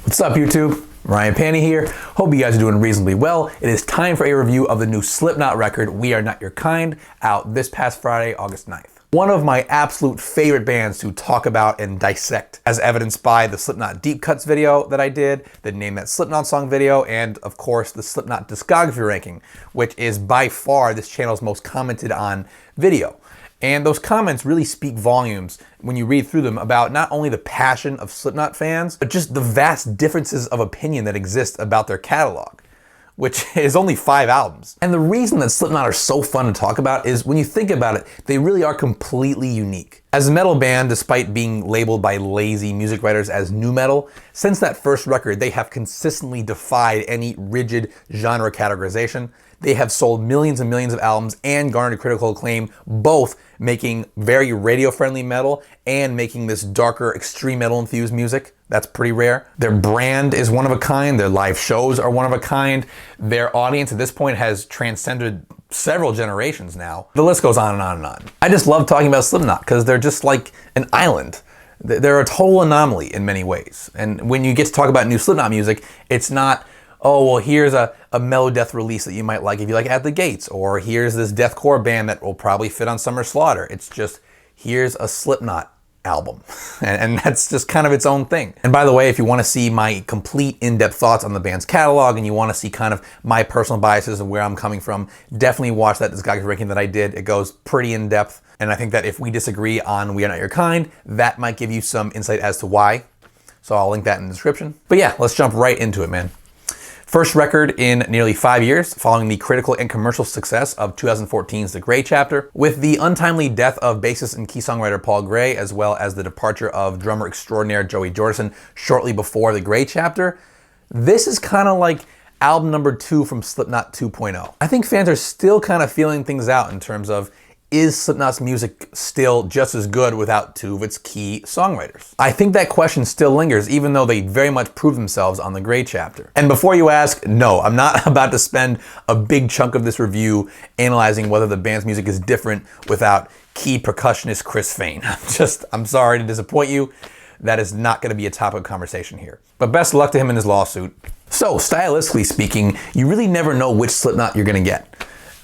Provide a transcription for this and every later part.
What's up, YouTube? Ryan Panny here. Hope you guys are doing reasonably well. It is time for a review of the new Slipknot record, We Are Not Your Kind, out this past Friday, August 9th. One of my absolute favorite bands to talk about and dissect, as evidenced by the Slipknot Deep Cuts video that I did, the Name That Slipknot Song video, and of course the Slipknot discography ranking, which is by far this channel's most commented on video. And those comments really speak volumes when you read through them about not only the passion of Slipknot fans, but just the vast differences of opinion that exist about their catalog, which is only 5 albums. And the reason that Slipknot are so fun to talk about is when you think about it, they really are completely unique. As a metal band, despite being labeled by lazy music writers as nu metal, since that first record, they have consistently defied any rigid genre categorization. They have sold millions and millions of albums and garnered critical acclaim, both making very radio-friendly metal and making this darker, extreme metal-infused music. That's pretty rare. Their brand is one of a kind. Their live shows are one of a kind. Their audience at this point has transcended several generations now. The list goes on and on and on. I just love talking about Slipknot because they're just like an island. They're a total anomaly in many ways. And when you get to talk about new Slipknot music, it's not, oh, well, here's a mellow death release that you might like if you like At the Gates, or here's this deathcore band that will probably fit on Summer Slaughter. It's just, here's a Slipknot album. And that's just kind of its own thing. And by the way, if you want to see my complete in-depth thoughts on the band's catalog and you want to see kind of my personal biases and where I'm coming from, definitely watch that discography ranking that I did. It goes pretty in-depth. And I think that if we disagree on We Are Not Your Kind, that might give you some insight as to why. So I'll link that in the description. But yeah, let's jump right into it, man. First record in nearly 5 years, following the critical and commercial success of 2014's The Gray Chapter, with the untimely death of bassist and key songwriter Paul Gray, as well as the departure of drummer extraordinaire Joey Jordison shortly before The Gray Chapter. This is kind of like album number 2 from Slipknot 2.0. I think fans are still kind of feeling things out in terms of, is Slipknot's music still just as good without 2 of its key songwriters? I think that question still lingers, even though they very much proved themselves on The Gray Chapter. And before you ask, no, I'm not about to spend a big chunk of this review analyzing whether the band's music is different without key percussionist Chris Fain. I'm sorry to disappoint you. That is not going to be a topic of conversation here. But best of luck to him in his lawsuit. So, stylistically speaking, you really never know which Slipknot you're going to get.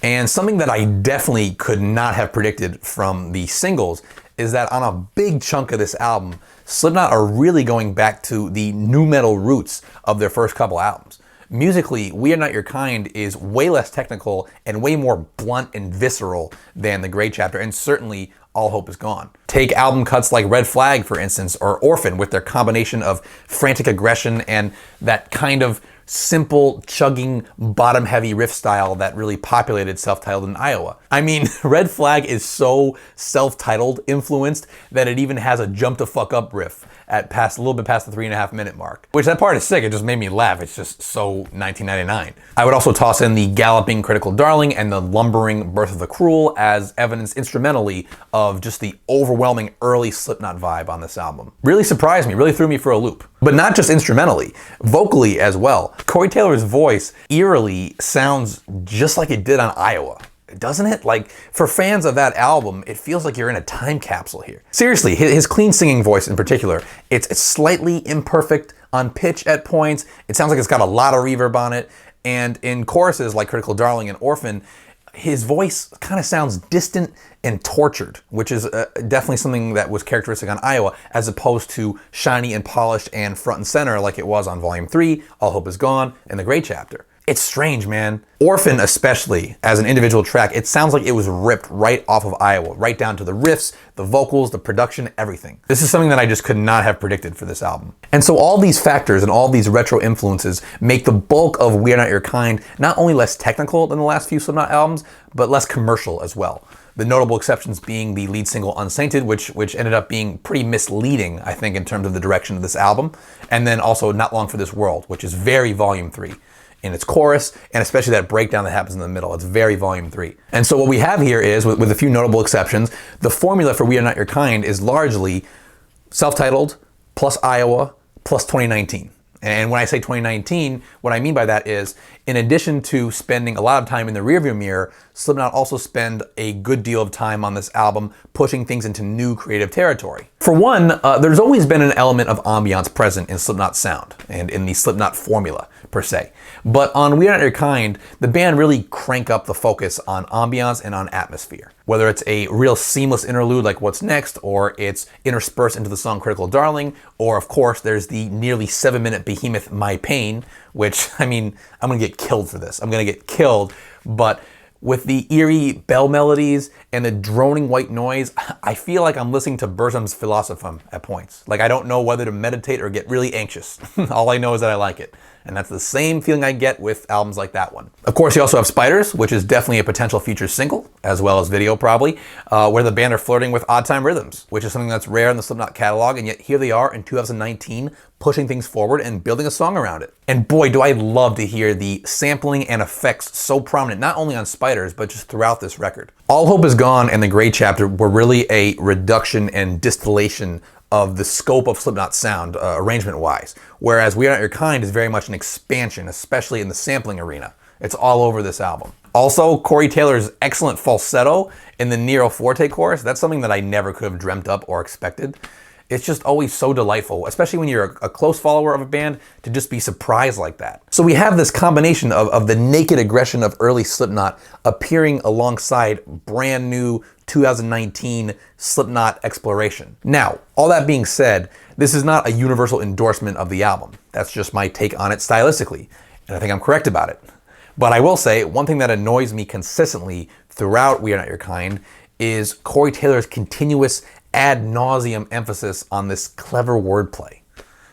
And something that I definitely could not have predicted from the singles is that on a big chunk of this album, Slipknot are really going back to the nu metal roots of their first couple albums. Musically, We Are Not Your Kind is way less technical and way more blunt and visceral than The Gray Chapter, and certainly All Hope Is Gone. Take album cuts like Red Flag, for instance, or Orphan, with their combination of frantic aggression and that kind of simple, chugging, bottom-heavy riff style that really populated Self-Titled in Iowa. I mean, Red Flag is so Self-Titled influenced that it even has a jump to fuck up riff at a little bit past the 3.5 minute mark. Which, that part is sick, it just made me laugh. It's just so 1999. I would also toss in the galloping Critical Darling and the lumbering Birth of the Cruel as evidence instrumentally of just the overwhelming early Slipknot vibe on this album. Really surprised me, really threw me for a loop. But not just instrumentally, vocally as well. Corey Taylor's voice eerily sounds just like it did on Iowa. Doesn't it? Like, for fans of that album, it feels like you're in a time capsule here. Seriously, his clean singing voice in particular, it's slightly imperfect on pitch at points. It sounds like it's got a lot of reverb on it. And in choruses like Critical Darling and Orphan, his voice kind of sounds distant and tortured, which is definitely something that was characteristic on Iowa, as opposed to shiny and polished and front and center like it was on Volume 3, All Hope Is Gone, and The Gray Chapter. It's strange, man. Orphan especially, as an individual track, it sounds like it was ripped right off of Iowa, right down to the riffs, the vocals, the production, everything. This is something that I just could not have predicted for this album. And so all these factors and all these retro influences make the bulk of We Are Not Your Kind not only less technical than the last few Slipknot albums, but less commercial as well. The notable exceptions being the lead single Unsainted, which ended up being pretty misleading, I think, in terms of the direction of this album. And then also Not Long for This World, which is very Volume 3. In its chorus, and especially that breakdown that happens in the middle. It's very Volume 3. And so what we have here is, with a few notable exceptions, the formula for We Are Not Your Kind is largely Self-Titled plus Iowa plus 2019. And when I say 2019, what I mean by that is, in addition to spending a lot of time in the rearview mirror, Slipknot also spend a good deal of time on this album pushing things into new creative territory. For one, there's always been an element of ambiance present in Slipknot's sound and in the Slipknot formula, per se. But on We Are Not Your Kind, the band really crank up the focus on ambiance and on atmosphere. Whether it's a real seamless interlude like What's Next, or it's interspersed into the song Critical Darling, or of course there's the nearly 7-minute behemoth My Pain, which, I mean, I'm gonna get killed for this. I'm gonna get killed, but with the eerie bell melodies and the droning white noise, I feel like I'm listening to Burzum's Philosophum at points. Like I don't know whether to meditate or get really anxious. All I know is that I like it. And that's the same feeling I get with albums like that one. Of course, you also have Spiders, which is definitely a potential feature single, as well as video probably, where the band are flirting with odd time rhythms, which is something that's rare in the Slipknot catalog, and yet here they are in 2019, pushing things forward and building a song around it. And boy, do I love to hear the sampling and effects so prominent, not only on Spiders, but just throughout this record. All Hope Is Gone and The Gray Chapter were really a reduction and distillation of the scope of Slipknot's sound, arrangement-wise. Whereas We Are Not Your Kind is very much an expansion, especially in the sampling arena. It's all over this album. Also, Corey Taylor's excellent falsetto in the Nero Forte chorus, that's something that I never could have dreamt up or expected. It's just always so delightful, especially when you're a close follower of a band, to just be surprised like that. So we have this combination of the naked aggression of early Slipknot appearing alongside brand new 2019 Slipknot exploration. Now, all that being said, this is not a universal endorsement of the album. That's just my take on it stylistically, and I think I'm correct about it. But I will say, one thing that annoys me consistently throughout We Are Not Your Kind is Corey Taylor's continuous ad nauseum emphasis on this clever wordplay.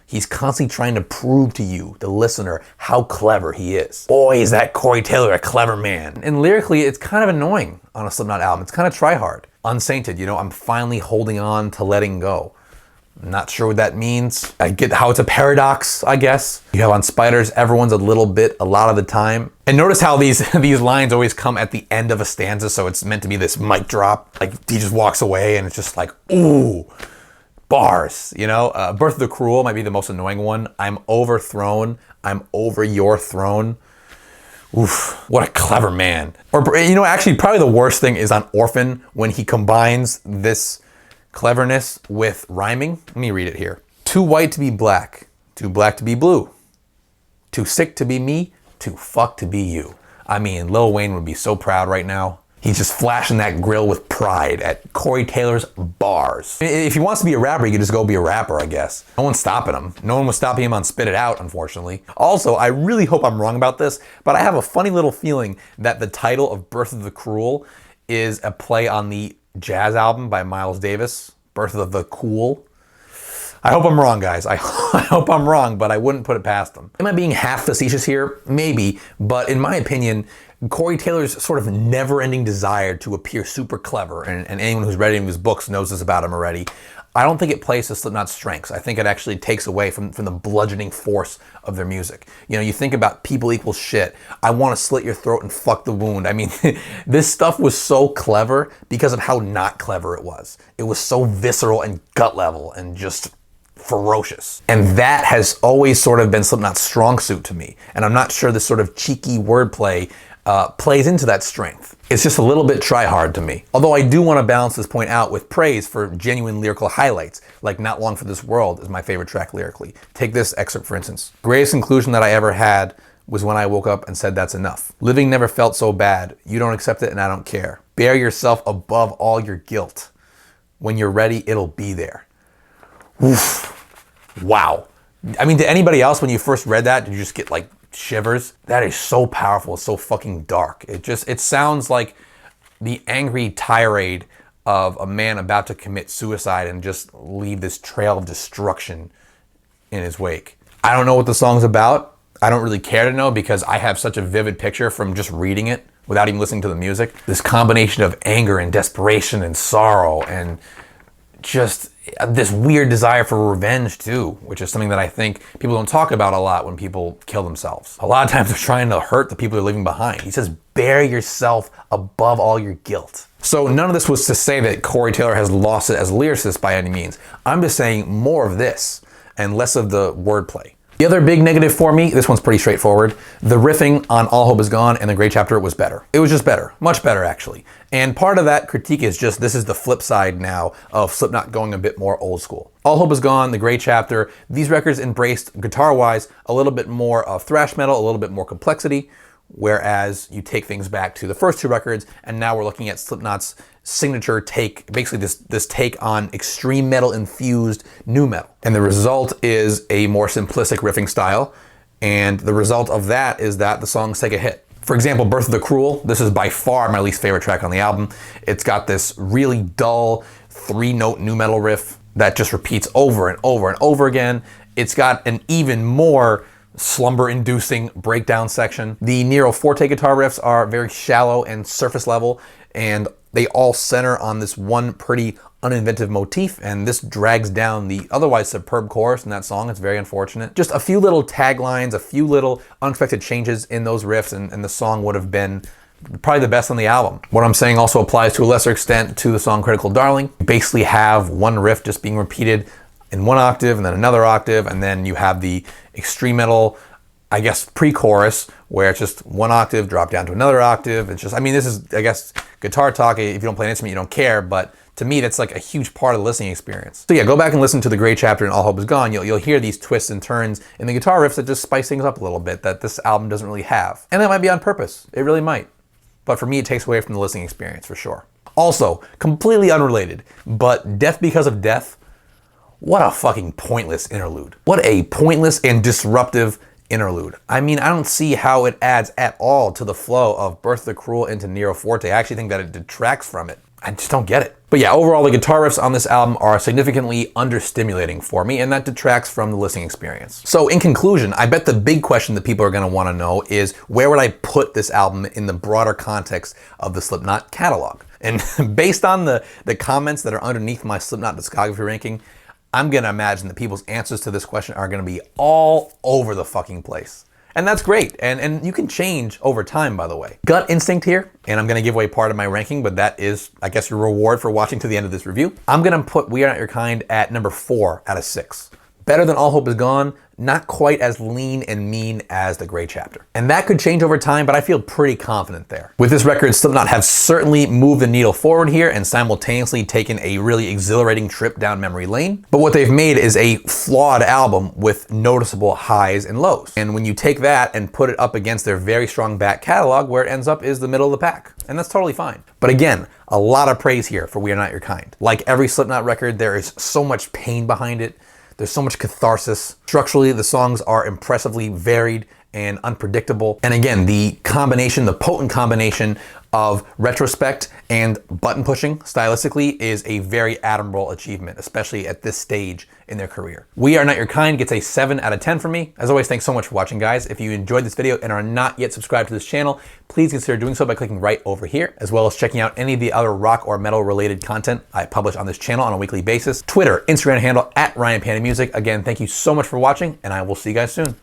He's constantly trying to prove to you, the listener, how clever he is. Boy, is that Corey Taylor a clever man. And lyrically, it's kind of annoying on a Slipknot album. It's kind of try-hard. Unsainted, you know, I'm finally holding on to letting go. I'm not sure what that means. I get how it's a paradox, I guess. You have on Spiders, everyone's a little bit, a lot of the time. And notice how these lines always come at the end of a stanza, so it's meant to be this mic drop. Like, he just walks away and it's just like, ooh, bars, you know? Birth of the Cruel might be the most annoying one. I'm overthrown, I'm over your throne. Oof, what a clever man. Or, you know, actually, probably the worst thing is on Orphan, when he combines this cleverness with rhyming. Let me read it here. Too white to be black, too black to be blue, too sick to be me, too fucked to be you. I mean, Lil Wayne would be so proud right now. He's just flashing that grill with pride at Corey Taylor's bars. If he wants to be a rapper, he could just go be a rapper, I guess. No one's stopping him. No one was stopping him on Spit It Out, unfortunately. Also, I really hope I'm wrong about this, but I have a funny little feeling that the title of Birth of the Cruel is a play on the jazz album by Miles Davis, Birth of the Cool. I hope I'm wrong, guys. I hope I'm wrong, but I wouldn't put it past them. Am I being half facetious here? Maybe, but in my opinion, Corey Taylor's sort of never-ending desire to appear super clever, and anyone who's read any of his books knows this about him already, I don't think it plays to Slipknot's strengths. I think it actually takes away from the bludgeoning force of their music. You know, you think about People Equal Shit, I Want to Slit Your Throat and Fuck the Wound. I mean, this stuff was so clever because of how not clever it was. It was so visceral and gut level and just ferocious. And that has always sort of been Slipknot's strong suit to me. And I'm not sure this sort of cheeky wordplay plays into that strength. It's just a little bit try-hard to me. Although I do want to balance this point out with praise for genuine lyrical highlights, like Not Long for This World is my favorite track lyrically. Take this excerpt, for instance. Greatest conclusion that I ever had was when I woke up and said that's enough. Living never felt so bad. You don't accept it and I don't care. Bear yourself above all your guilt. When you're ready, it'll be there. Oof. Wow. I mean, to anybody else, when you first read that, did you just get like shivers? That is so powerful. It's so fucking dark. It sounds like the angry tirade of a man about to commit suicide and just leave this trail of destruction in his wake. I don't know what the song's about. I don't really care to know because I have such a vivid picture from just reading it without even listening to the music. This combination of anger and desperation and sorrow and just this weird desire for revenge too, which is something that I think people don't talk about a lot when people kill themselves. A lot of times they're trying to hurt the people they're leaving behind. He says, bear yourself above all your guilt. So none of this was to say that Corey Taylor has lost it as a lyricist by any means. I'm just saying more of this and less of the wordplay. The other big negative for me, this one's pretty straightforward. The riffing on All Hope Is Gone and The Great Chapter was better. It was just better, much better actually. And part of that critique is just, this is the flip side now of Slipknot going a bit more old school. All Hope Is Gone, The Great Chapter, these records embraced, guitar-wise, a little bit more of thrash metal, a little bit more complexity, whereas you take things back to the first two records, and now we're looking at Slipknot's signature take, basically this take on extreme metal infused nu metal. And the result is a more simplistic riffing style, and the result of that is that the songs take a hit. For example, Birth of the Cruel, this is by far my least favorite track on the album. It's got this really dull 3-note nu metal riff that just repeats over and over and over again. It's got an even more slumber-inducing breakdown section. The Nero Forte guitar riffs are very shallow and surface level, and they all center on this one pretty uninventive motif, and this drags down the otherwise superb chorus in that song. It's very unfortunate. Just a few little taglines, a few little unexpected changes in those riffs, and the song would have been probably the best on the album. What I'm saying also applies to a lesser extent to the song Critical Darling. You basically have one riff just being repeated in one octave and then another octave, and then you have the extreme metal, I guess, pre-chorus, where it's just one octave, drop down to another octave. It's just, I mean, this is, I guess, guitar talk. If you don't play an instrument, you don't care, but to me, that's like a huge part of the listening experience. So yeah, go back and listen to The Great Chapter and All Hope Is Gone. You'll hear these twists and turns in the guitar riffs that just spice things up a little bit that this album doesn't really have. And that might be on purpose. It really might. But for me, it takes away from the listening experience for sure. Also, completely unrelated, but Death Because of Death, what a fucking pointless interlude. What a pointless and disruptive interlude. I mean, I don't see how it adds at all to the flow of Birth of the Cruel into Nero Forte. I actually think that it detracts from it. I just don't get it. But yeah, overall, the guitar riffs on this album are significantly understimulating for me, and that detracts from the listening experience. So in conclusion, I bet the big question that people are gonna wanna know is, where would I put this album in the broader context of the Slipknot catalog? And based on the comments that are underneath my Slipknot discography ranking, I'm gonna imagine that people's answers to this question are gonna be all over the fucking place. And that's great, and you can change over time, by the way. Gut instinct here, and I'm gonna give away part of my ranking, but that is, I guess, your reward for watching to the end of this review. I'm gonna put We Are Not Your Kind at number 4 out of 6. Better than All Hope Is Gone, not quite as lean and mean as The Great Chapter. And that could change over time, but I feel pretty confident there. With this record, Slipknot have certainly moved the needle forward here and simultaneously taken a really exhilarating trip down memory lane. But what they've made is a flawed album with noticeable highs and lows. And when you take that and put it up against their very strong back catalog, where it ends up is the middle of the pack. And that's totally fine. But again, a lot of praise here for We Are Not Your Kind. Like every Slipknot record, there is so much pain behind it. There's so much catharsis. Structurally, the songs are impressively varied and unpredictable. And again, the potent combination of retrospect and button pushing stylistically is a very admirable achievement, especially at this stage in their career. We Are Not Your Kind gets a 7 out of 10 from me. As always, thanks so much for watching, guys. If you enjoyed this video and are not yet subscribed to this channel, please consider doing so by clicking right over here, as well as checking out any of the other rock or metal related content I publish on this channel on a weekly basis. Twitter, Instagram handle at RyanPannyMusic. Again, thank you so much for watching, and I will see you guys soon.